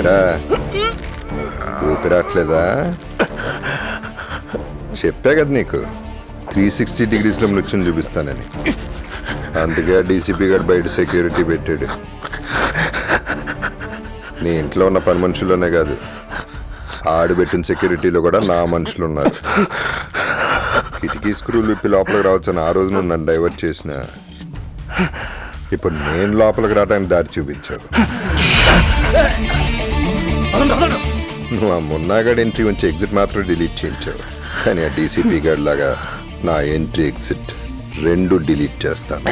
ఏరా ఊపిరాట్లేదా? చెప్పా కదా నీకు 360 డిగ్రీస్లో మృత్యుని చూపిస్తానని. అందుకే డీసీపీ గారు బయట సెక్యూరిటీ పెట్టాడు. నీ ఇంట్లో ఉన్న పని మనుషుల్లోనే కాదు, ఆడు పెట్టిన సెక్యూరిటీలో కూడా నా మనుషులు ఉన్నారు. కిటికీ స్క్రూలు విప్పి లోపలికి రావచ్చని ఆ రోజు నువ్వు నన్ను డైవర్ట్ చేసిన, ఇప్పుడు నేను లోపలికి రావడానికి దారి చూపించావు. నువ్వు ఆ మున్నాగాడి ఎంట్రీ ఉంచి ఎగ్జిట్ మాత్రం డిలీట్ చేయించావు. కానీ ఆ డీసీపీ గారి లాగా నా ఎంట్రీ ఎగ్జిట్ రెండు డిలీట్ చేస్తాను.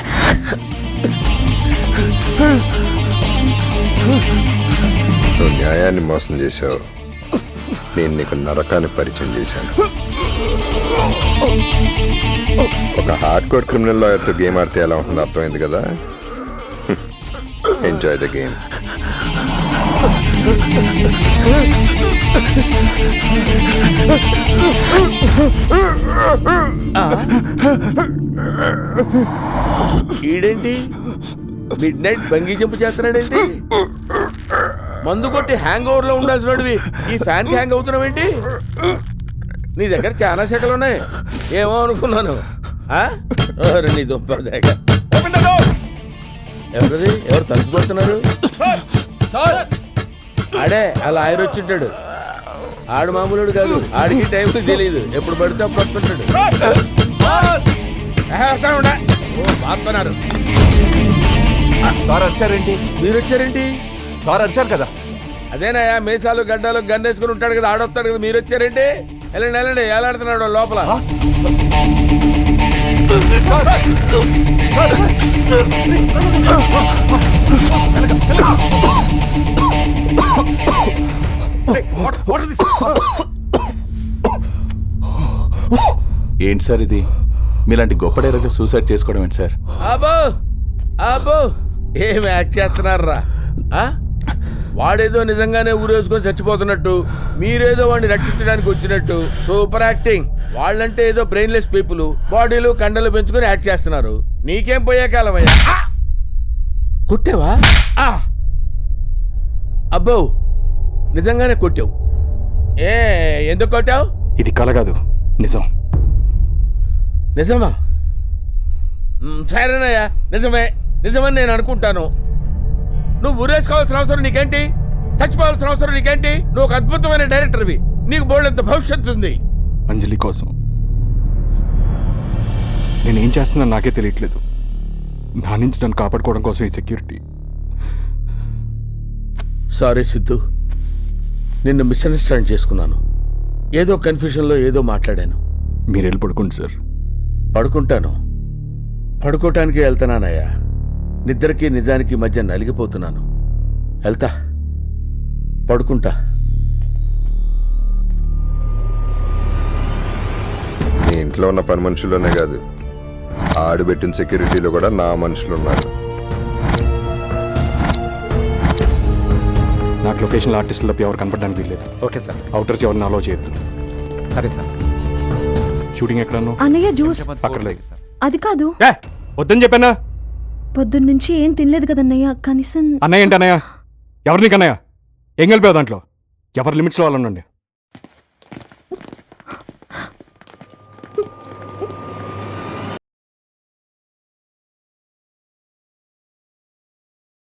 నువ్వు న్యాయాన్ని మోసం చేశావు, నేను నీకు నరకాన్ని పరిచయం చేశాను. ఒక హార్డ్ కోర్ క్రిమినల్ లాయర్తో గేమ్ ఆడితే ఎలా ఉంటుందో అర్థమైంది కదా. Enjoy the game. ఈడేంటి మిడ్ నైట్ బంగీ జంప్ చేస్తున్నాడేంటి? మందు కొట్టి హ్యాంగ్ ఓవర్ లో ఉండాల్సినవి ఈ ఫ్యాన్ కి హ్యాంగ్ అవుతున్నావేంటి? నీ దగ్గర చాలా సెకలు ఉన్నాయి. ఏమో అనుకున్నాను. నీ దుంప దగ్గర ఎవరిది? ఎవరు తలుపు కొడుతున్నారు? ఆడే అలా ఆయన వచ్చింటాడు. ఆడు మామూలుడు కాదు, ఆడికి టైం తెలియదు, ఎప్పుడు పడితే అప్పుడు వస్తుంటాడు. బాగున్నారు. సార్ వచ్చారేంటి? మీరు వచ్చారేంటి? సార్ వచ్చారు కదా. అదేనాయా మీసాలు గడ్డలు గన్నేసుకుని ఉంటాడు కదా, ఆడొస్తాడు కదా, మీరు వచ్చారేంటి? వెళ్ళండి వెళ్ళండి, ఏలాడుతున్నాడు లోపల. ఏంటి సార్ ఇది? మీలాంటి గొప్ప డైరెక్టర్ సూసైడ్ చేసుకోవడం ఏంటి సార్? అబ్బో అబ్బో ఏం యాక్ట్ చేస్తున్నారా? వాడేదో నిజంగానే ఊరేసుకొని చచ్చిపోతున్నట్టు, మీరేదో వాడిని రక్షించడానికి వచ్చినట్టు సూపర్ యాక్టింగ్. వాళ్ళంటే ఏదో బ్రెయిన్లెస్ పీపుల్, బాడీలు కండలు పెంచుకొని యాక్ట్ చేస్తున్నారు. నీకేం పోయే కాలమయ్యా? కొట్టావా? అబ్బో నిజంగానే కొట్టావు. ఎందుకు కొట్టావు? ఇది కల కాదు, నిజం. నిజమా? సరేనయ్యా, నిజమే నిజమని నేను అనుకుంటాను. నువ్వు ఊరేసుకోవాల్సిన అవసరం నీకేంటి? చచ్చిపోవాల్సిన అవసరం నీకేంటి? నువ్వు ఒక అద్భుతమైన డైరెక్టర్వి, నీకు బోల్డంత భవిష్యత్తు ఉంది. అంజలి కోసం నేనేం చేస్తున్నా నాకే తెలియట్లేదు. నా నుంచి నన్ను కాపాడుకోవడం కోసం ఈ సెక్యూరిటీ. సారీ సిద్ధు, నిన్ను మిస్అండర్స్టాండ్ చేసుకున్నాను. ఏదో కన్ఫ్యూషన్లో ఏదో మాట్లాడాను. మీరు వెళ్ళి పడుకోండి సార్. పడుకుంటాను, పడుకోవటానికే వెళ్తున్నానయ్యా. నిద్రకి నిజానికి మధ్య నలిగిపోతున్నాను. వెళ్తా, పడుకుంటా. నీ ఇంట్లో ఉన్న పని మనుషుల్లోనే కాదు, ఆడు పెట్టిన సెక్యూరిటీలో కూడా నా మనుషులు ఉన్నారు. నాకు లొకేషన్ ఆర్టిస్టులు తప్ప ఎవరు కనపడడానికి వీల్లేదు. Okay sir. అవుటర్స్ ఎవరిని అలో చేయొద్దు. సరే సార్. షూటింగ్ ఎక్కడన్నా? అన్నయ్య జ్యూస్ అక్కడ లేదు. అది కాదు. వద్దని చెప్పానా? పొద్దున్నుంచి ఏం తినలేదు కదన్నయ్య, కనీసం. అన్నయ్య ఏంటి అన్నయ్య? ఎవరిని కన్నయ్య? ఏం కలిపావు దాంట్లో? ఎవరి లిమిట్స్లో వాళ్ళు ఉండండి.